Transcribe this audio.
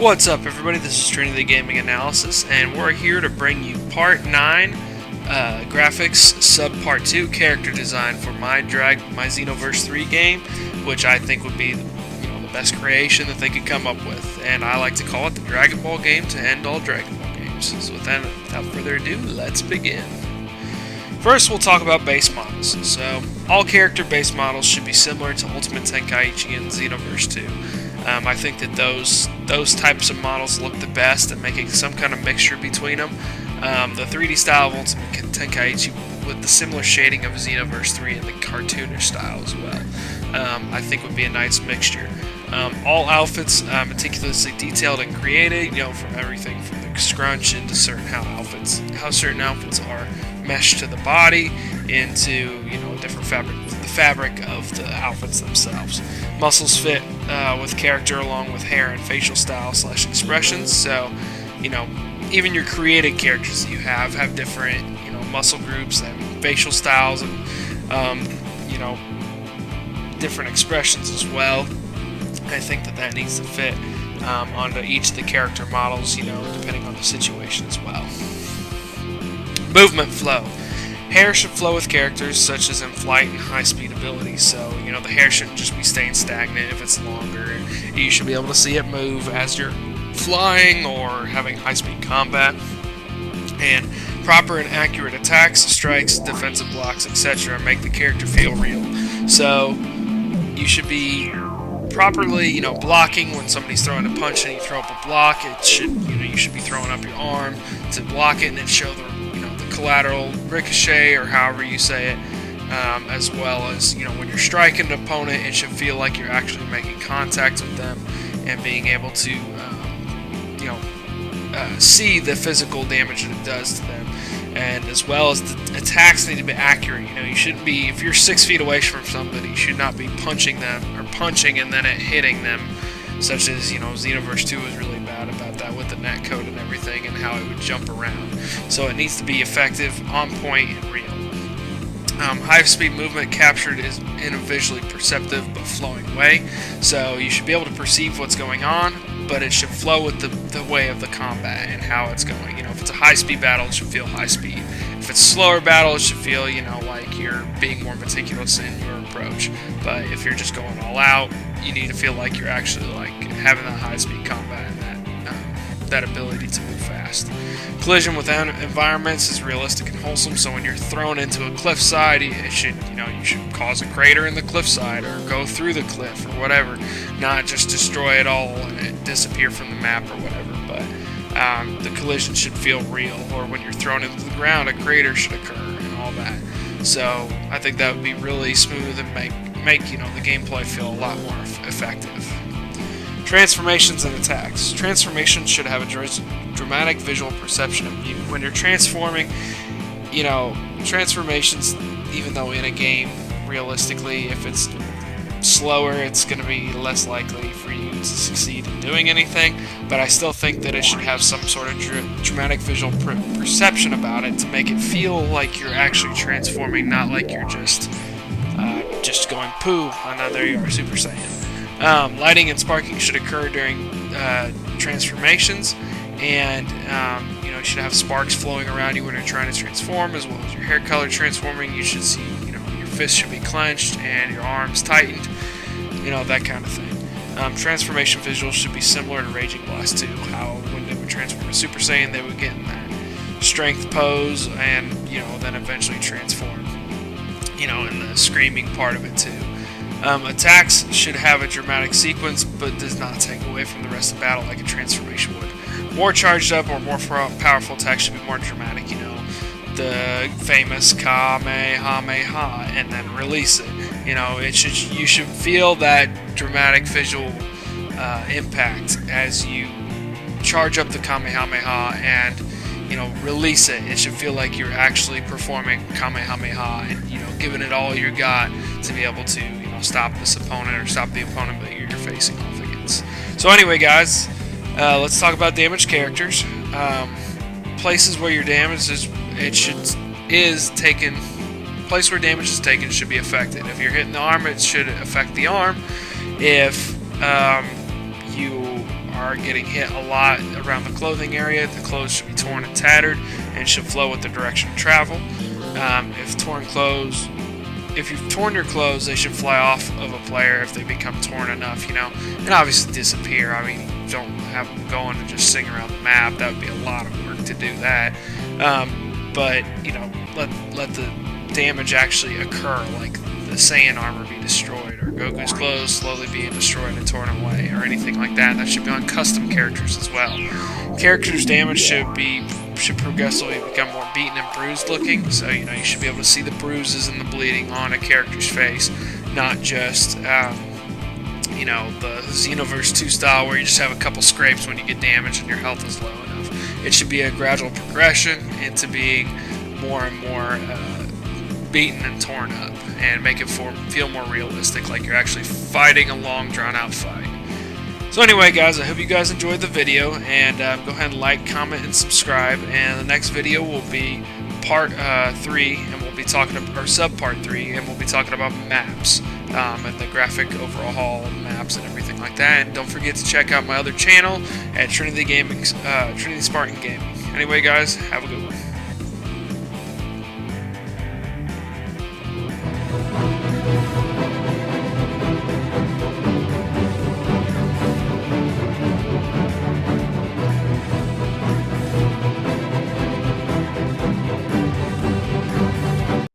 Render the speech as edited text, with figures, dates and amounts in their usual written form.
What's up, everybody? This is Trinity Gaming Analysis, and we're here to bring you Part 9, Graphics, Sub-Part 2, Character Design for my Xenoverse 3 game, which I think would be the best creation that they could come up with. And I like to call it the Dragon Ball game to end all Dragon Ball games. So without further ado, let's begin. First, we'll talk about base models. So, all character base models should be similar to Ultimate Tenkaichi and Xenoverse 2. I think that those types of models look the best and making some kind of mixture between them. The 3D style of Ultimate Tenkaichi with the similar shading of Xenoverse 3 and the cartoonish style as well, I think would be a nice mixture. All outfits meticulously detailed and created, from everything from the scrunch into how certain outfits are meshed to the body into different fabric of the outfits themselves. Muscles fit with character along with hair and facial style / expressions. So, even your created characters that you have different, muscle groups and facial styles and, different expressions as well. I think that needs to fit onto each of the character models, depending on the situation as well. Movement flow. Hair should flow with characters, such as in flight and high-speed abilities. So, the hair shouldn't just be staying stagnant if it's longer. You should be able to see it move as you're flying or having high-speed combat. And proper and accurate attacks, strikes, defensive blocks, etc. make the character feel real. So, you should be properly, blocking when somebody's throwing a punch and you throw up a block. It should, you should be throwing up your arm to block it and then show the collateral ricochet, or however you say it, as well as when you're striking an opponent, it should feel like you're actually making contact with them and being able to see the physical damage that it does to them, and as well as the attacks need to be accurate. You shouldn't be, if you're 6 feet away from somebody, you should not be punching them or punching and then it hitting them, such as Xenoverse 2 was really bad about that with the net code and everything and how it would jump around. So it needs to be effective, on point, and real. High-speed movement captured is in a visually perceptive but flowing way. So you should be able to perceive what's going on, but it should flow with the way of the combat and how it's going. If it's a high-speed battle, it should feel high-speed. If it's a slower battle, it should feel, like you're being more meticulous in your approach. But if you're just going all out, you need to feel like you're actually having that high-speed combat and that ability to move fast. Collision with environments is realistic and wholesome. So when you're thrown into a cliffside, it should, you should cause a crater in the cliffside or go through the cliff or whatever, not just destroy it all and disappear from the map or whatever. But the collision should feel real. Or when you're thrown into the ground, a crater should occur and all that. So I think that would be really smooth and make the gameplay feel a lot more effective. Transformations and attacks. Transformations should have a dramatic visual perception of you. When you're transforming, transformations, even though in a game, realistically, if it's slower, it's going to be less likely for you to succeed in doing anything, but I still think that it should have some sort of dramatic visual perception about it to make it feel like you're actually transforming, not like you're just going poo, and now there you are, Super Saiyan. Lighting and sparking should occur during transformations, and you should have sparks flowing around you when you're trying to transform, as well as your hair color transforming. You should see, your fists should be clenched and your arms tightened, that kind of thing. Transformation visuals should be similar to Raging Blast 2, how when they would transform a Super Saiyan, they would get in that strength pose and, then eventually transform, in the screaming part of it too. Attacks should have a dramatic sequence, but does not take away from the rest of the battle like a transformation would. More charged up or more powerful attacks should be more dramatic, the famous Kamehameha, and then release it. You should feel that dramatic visual impact as you charge up the Kamehameha and release it. It should feel like you're actually performing Kamehameha and giving it all you got to be able to stop this opponent or stop the opponent that you're facing off against. So anyway, guys, let's talk about damaged characters. Places where your damage is taken. Place where damage is taken should be affected. If you're hitting the arm, it should affect the arm. If you are getting hit a lot around the clothing area, the clothes should be torn and tattered and should flow with the direction of travel. If you've torn your clothes, they should fly off of a player if they become torn enough, and obviously disappear. I mean, don't have them going and just sing around the map. That would be a lot of work to do that. But let the damage actually occur, like the Saiyan armor be destroyed, or Goku's clothes slowly being destroyed and torn away, or anything like that. That should be on custom characters as well. Characters' damage should progressively become more beaten and bruised looking, so you should be able to see the bruises and the bleeding on a character's face, not just the Xenoverse 2 style where you just have a couple scrapes when you get damaged and your health is low enough. It should be a gradual progression into being more and more beaten and torn up, and make it feel more realistic, like you're actually fighting a long, drawn-out fight. So anyway, guys, I hope you guys enjoyed the video, and go ahead and like, comment, and subscribe. And the next video will be part 3, and we'll be talking about, or sub-part 3, and we'll be talking about maps and the graphic overhaul maps and everything like that. And don't forget to check out my other channel at Trinity Spartan Gaming. Anyway, guys, have a good one.